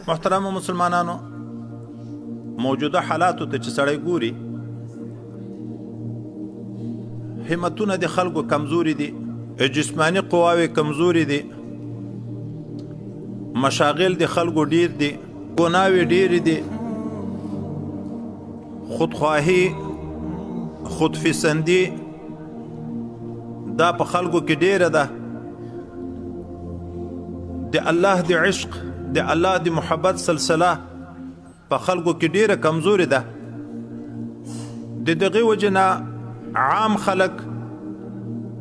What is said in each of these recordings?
محترم مسلمانانو، موجوده حالاتو ته چې سړی ګوري، همتونه د خلکو کمزوري دي، جسمانی قواوې کمزوري دي، مشاغل د خلکو ډیر دي، ګناوې ډیرې دي، خودخواهي خودفسندي دا په خلکو کې ډیره ده. د الله د عشق د الله د محبت سلسله په خلکو کې ډیره کمزوري ده. د دغه وجنه عام خلک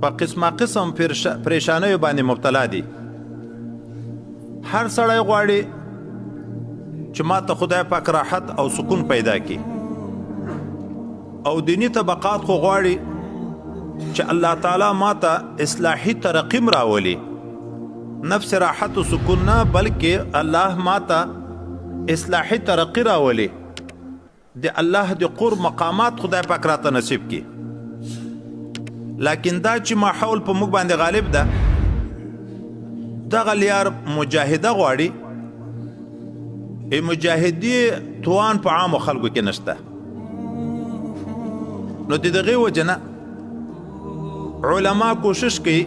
په قسمه قسم پریشانیو باندې مبتلا دي. هر سړی غواړي چې ما ته خدای پاک راحت او سکون پیدا کړي، او دینی طبقات خو غواړي چې الله تعالی ما ته اصلاحي ترقیم راولي، نفس راحت و سکون نه بلکې الله ما ته اصلاحي ترقی راولي، د الله د قرب مقامات خدای پاک راته نصیب کړي. لیکن دا چې ماحول په موږ باندې غالب ده، دغه لیار مجاهده غواړي. مجاهدي توان په عامو خلکو کې نشته. نو د دغه وجنه علما کوشش کوي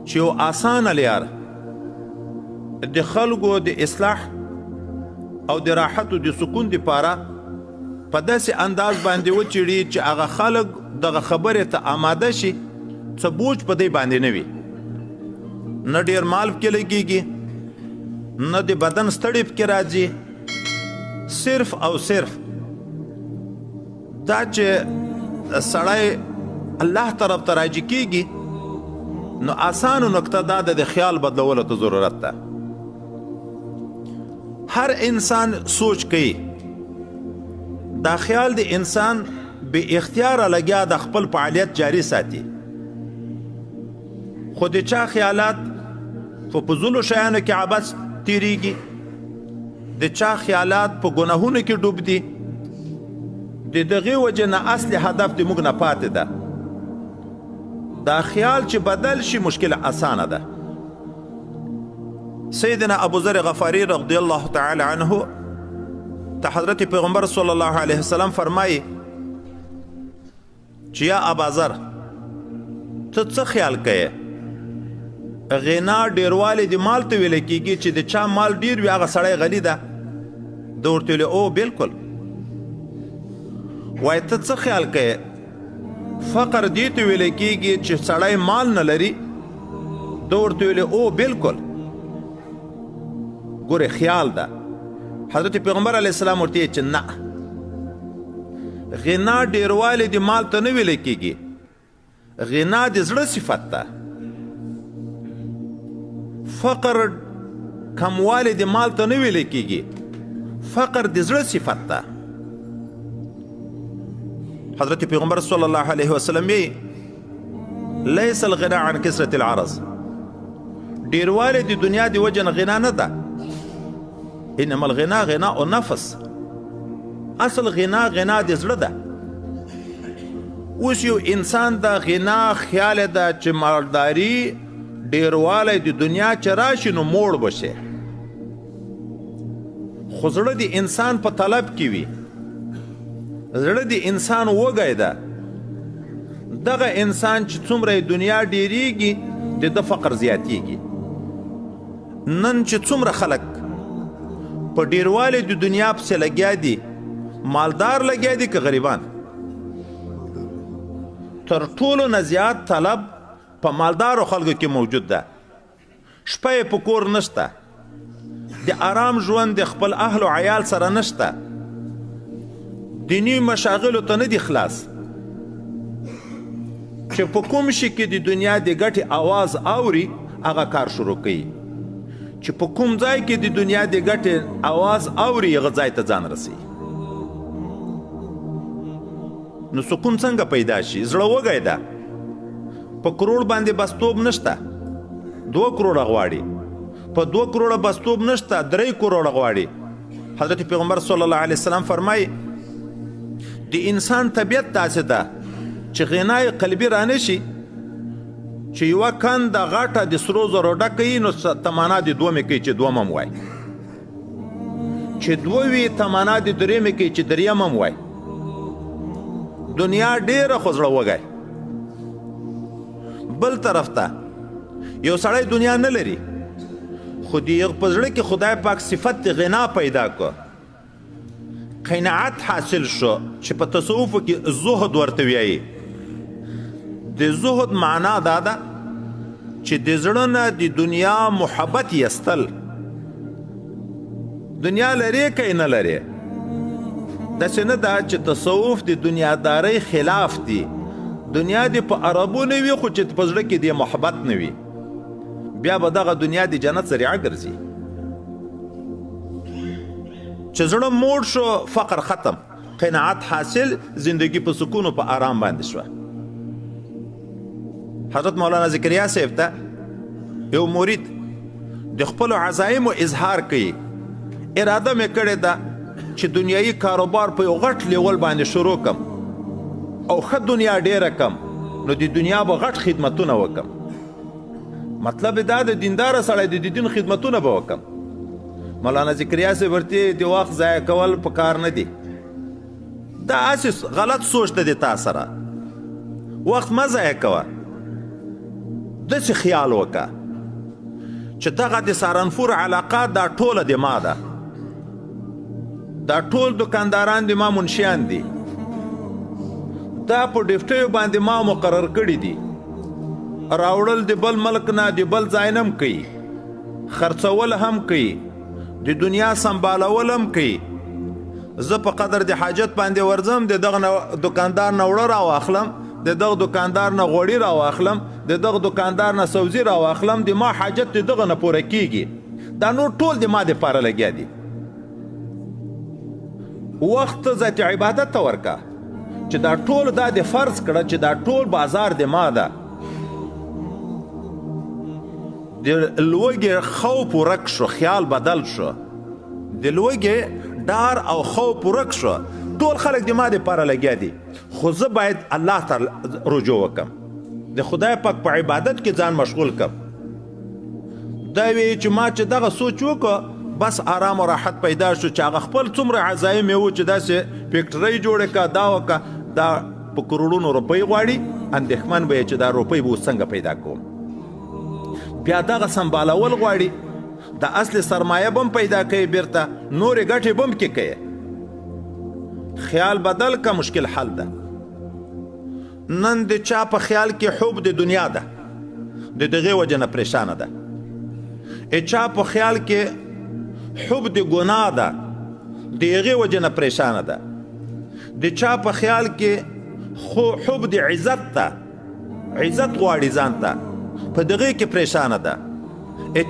چې یو آسانه لیار د خلکو د اصلاح او د راحت او د سکون لپاره په داسې انداز باندې وچړي چې هغه خلک دغه خبرې ته آماده شي، څه بوج په دې باندې نه وي، نه ډیر مال پکې لګېږي، نه د بدن ستړی پکې راځي. صرف او صرف دا چې سړی الله طرف ته راجع کېږي، نو آسانو نکته دا د خیال بدلولو ته ضرورت ده. هر انسان سوچ کوي، دا خیال د انسان بے اختیار لګیا د خپل فعالیت جاری ساتي، خو د چا خیالات په فضولو شیانو کې عبث تیریږي، د چا خیالات په ګناهونو کې ډوب دي. د دغه وجه نه اصل هدف د موږ نه پاتې ده. دا خیال چې بدل شي مشکل آسانه ده. سیدنا ابو ذر غفاری رضی الله تعالی عنه ته حضرت پیغمبر صلی الله علیه وسلم فرمایي چې یا ابا ذر ته څه خیال کوې؟ غنا ډیروالی د مال ته ویل کېږي چې د چا مال ډیر وي هغه سړی غني ده. ده ورته ویلې او بالکل. وایي ته څه خیال کوې؟ فقر دې ته ویل کېږي چې سړی مال نه لري. ده ورته ویلې او بالکل. ګوره خیال ده. حضرت پیغمبر علیه السلام ورته چې نه، غنا ډیروالی د مال ته نه ویل کېږي، غنا د زړه صفت ده. فقر کموالی د مال ته نه ویل کېږي، فقر د زړه صفت ده. حضرت پیغمبر صلی الله علیه وسلم یې لیس الغنا عن کثرة العرض، ډیروالی د دنیا د وجه نه غنا نه ده. انما الغنا غناء النفس، اصل غنا غنا د زړه ده. اوس یو انسان د غنا خیال ده چې مالداري ډیروالی د دنیا چې راشي نو موړ بشه، خو زړه د انسان په طلب کې وي، زړه د انسان وږی ده. دغه انسان چې څومره دنیا ډیریږي د ده فقر زیاتیږي. نن چې څومره خلک په ډیروالی د دنیا پسې لګیا دي، مالدار لګیا دي که غریبان، تر ټولو نه زیات طلب په مالدارو خلکو کې موجود ده. شپه یې په کور نشته، د آرام ژوند د خپل اهل و عیال سره نشته، دینی مشاغلو ته نه دي خلاص. چې په کوم شي کې د دنیا د ګټې آواز اوري هغه کار شروع کوي، چې په کوم ځای کې د دنیا د ګټې آواز اوري هغه ځای ته ځان رسوي. نو سکون څنګه پیدا شي؟ زړه وږی ده، په کروڑ باندې بستوب نشته، 2 کروڑه غواړي، په 2 کروڑه بستوب نشته، 3 کروڑه غواړي. حضرت پیغمبر صلی الله علیه وسلم فرمایي د انسان طبیعت داسې ده چې غنای قلبي رانه شي، چې یوه کنده غټه د سرو زرو ډکه وي نو تمانا د دومې کوي چې دومم وای. چې دوه وي تمنا د درېیمې کوي چې درېیم هم وای دنیا ډېره خو زړه وږی بل طرف ته یو سړی دنیا نه لري خو د یغ په زړه کې خدای پاک صفت غنا پیدا کړ قناعت حاصل شو چې په تصوف کې زهد ورته وایي د زهد معنا دا ده چې د زړه نه د دنیا محبت یستل دنیا لري که نه لري داسې نه ده چې تصوف د دنیادارۍ خلاف دی دنیا د په عربو نه وي خو چې په زړه کې د محبت نه وي بیا به دغه دنیا د جنت ذریعه ګرځي چې زړه موړ شو فقر ختم قناعت حاصل زندگی په سکون او په آرام باندې شوه حضرت مولانا ذکریا صاحب ته یو مرید د خپلو عزایمو اظهار کوي اراده مې کړې ده چې دنیایي کاروبار په یو غټ لیول باندې شروع کم او ښه دنیا ډیره کم نو د دنیا به غټ خدمتونه وکم مطلب دا د دینداره سړی د دین خدمتونه به وکم مولانا ذکریا صاحب ورته د وخت ضایع کول په کار نه دی دا اساس غلط سوچ ته دی تا سره وخت مه ضایع کوه داسې خیال وکړه چې دغه د سهارنپور علاقه دا ټوله د ما ده دا ټول دکانداران د ما منشیان دي دا په ډفټیو باندې ما مقرر کړي دي راوړل د بل ملک نه د بل ځای نه هم کوي خرڅول هم کوي د دنیا سنبالول هم کوي زه په قدر د حاجت باندې ورځم د دغه دکاندار نه وړه راواخلم د دغه دکاندار نه غوړي راواخلم د دغه دکاندار نه سبزي راواخلم د ما حاجت د دغه نه پوره کیږي دا نور ټول د ما دپاره لګیا دي وخت ذات عبادت ته ورکه چې دا ټول دا د فرض کړه چې دا ټول بازار د ما ده د لوږې خوف ورک شو خیال بدل شو د لوږې ډار او خوف ورک شو ټول خلک د ما دپاره لګیا دي خو زه باید الله ته رجوع وکم د خدای پاک په عبادت کې ځان مشغول کم دا وی چې ما چې دغه سوچ وکړه بس آرام او راحت پیدا شو چې هغه خپل څومره عزایم یې و چې داسې فیکټرۍ جوړه کړه دا وکړه دا په کروڑونو روپۍ غواړي اندېښمن به یې چې دا روپۍ به اوس څنګه پیدا کوم بیا دغه سنبالول غواړي د اصل سرمایه بم پیدا کوي بیرته نورې ګټې بم کې کوي خیال بدل کا مشکل حل ده نن د چا په خیال کې حب د دنیا ده د دغې وجه نه پریشانه ده چا په خیال کې حب د ګناه ده د هغې وجه نه پریشانه ده د چا په خیال کې حب د عزت ده عزت غواړي ځان ته په دغې کې پریشانه ده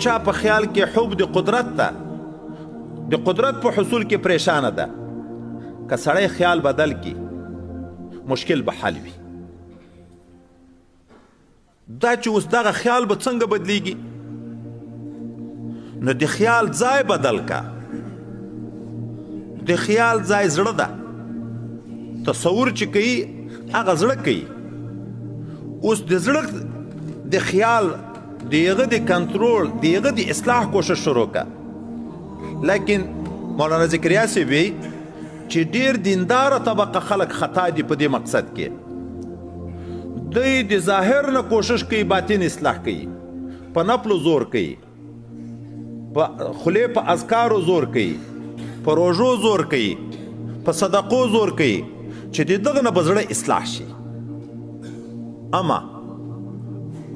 چا په خیال کې حب د قدرت ده د قدرت په حصول کې پریشانه ده که سړی خیال بدل کی مشکل به حل وي دا چې اوس دغه خیال به څنګه بدلیږي نو د خیال ځای بدل کا د خیال ځای زړه ده تصور چې کوي هغه زړه کوي اوس د زړه د خیال د هغه د کنټرول د هغه د اصلاح کوشش شروع کا لیکن مولانا ذکریا صاحب وی چې ډیر دینداره طبقه خلک خطا دي په دې مقصد کې دوی د ظاهر نه کوشش کوي باطن اصلاح کوي په نفلو زور کوي په خولې په اذکارو زور کوي په روژو زور کوي په صدقو زور کوي چې د دغه نه به زړه اصلاح شي اما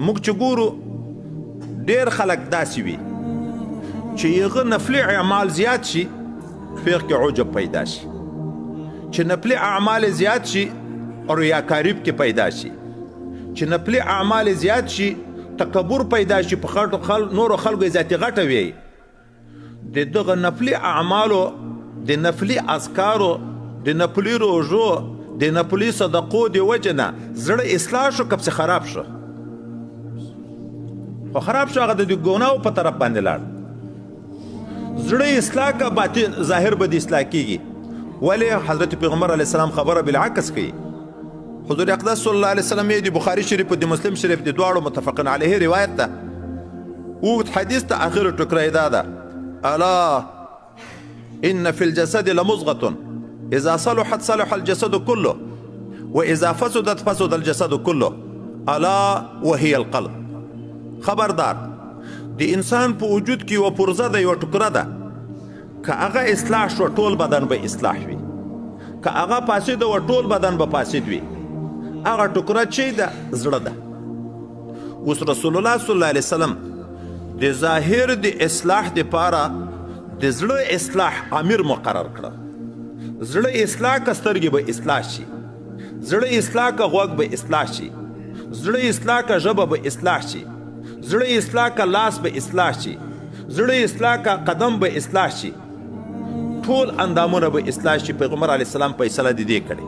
موږ چې ګورو ډیر خلک داسې وي چې هغه نفلي اعمال زیات شي فقه کې عجب پیدا شي چې نفلي اعمال زیات شي او ریاکاری کې پیدا شي چې نفلي اعمال زیات شي تکبر پیدا شي په نورو خلکو ذاتي غټه وي د دغه نفلي اعمالو د نفلي اذکارو د نفلي روژو د نفلي صدقو د وجه نه زړه اصلاح شو کب څه خراب شو خو خراب شو هغه د ګناهو په طرف باندې لاړ زړه اصلاح کا باطن ظاهر به د اصلاح کیږي ولی حضرت پیغمبر علیه السلام خبره بالعکس کوي حضور اقدس صلی الله علیه وسلم د بخاری شریف او د مسلم شریف د دواړو متفقن علیه روایت ده او حدیث ته اخر ټکرای ده الا ان فی الجسد لمضغة اذا صلحت صلح الجسد كله واذا فسدت فسد الجسد كله الا وهي القلب. خبردار د انسان په وجود کې یوه پرزه ده، یوه ټکره ده، که هغه اصلاح شو ټول بدن به اصلاح وي، که هغه فاسد و ټول بدن به فاسد وي. هغه ټکره چې ده زړه ده. اوس رسول الله صلی الله علیه وسلم د ظاهر د اصلاح دپاره د زړه اصلاح امیر مقرر کړه. زړه اصلاح که سترګې به اصلاح شي، زړه اصلاح که غوږ به اصلاح شي، زړه اصلاح که ژبه به اصلاح شي، زړه اصلاح که لاس به اصلاح شي، زړه اصلاح که قدم به اصلاح شي، ټول اندامونه به اصلاح شي. پیغمبر علیه السلام فیصله د دې کړې.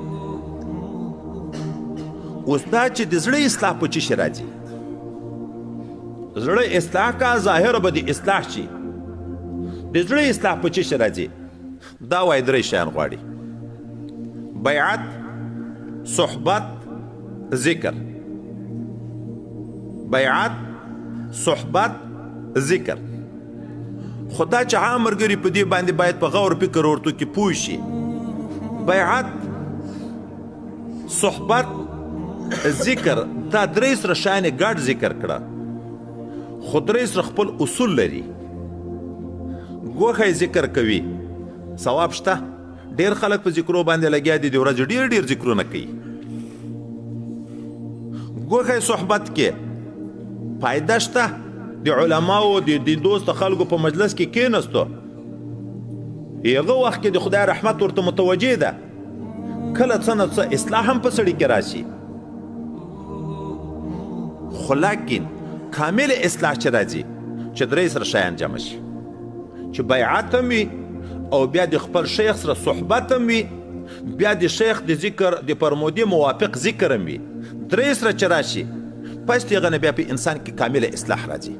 اوس دا چې د زړه اصلاح په څه شي راځي؟ زړه اصلاح کا ظاهر به د اصلاح شي. د زړه اصلاح په څه شي راځي؟ دا وایي درې شیان غواړي: بیعت، صحبت، ذکر. بیعت، صحبت، ذکر. خدا چې عام ملګري په دې باندې باید په غور فکر ورته کې پوه شي. بیعت، صحبت، ذکر، دا درې سره شیانې ګډ ذکر کړه، خو درې سره خپل اصول لري. ګوښه ذکر کوي، ثواب شته. ډېر خلک په ذکرو باندې لګیا دي، د ورځې ډېر ذکرونه کوي. ګوښه صحبت کې فایده شته. د علماو د دوست خلکو په مجلس کې کېناستو، هغه وخت کې د خدای رحمت ورته متوجه ده، کله څه نه څه اصلاح هم په سړي کې راشي. خو لیکن کامل اصلاح چې راځي چې درې سره شیان جمع شي، چې بیعت هم وي او بیا د خپل شیخ سره صحبت هم وي، بیا د شیخ د ذکر د فرمودې موافق ذکر هم وي. درې سره چې راشي پس د هغه نه بیا په انسان کې کامل اصلاح راځي.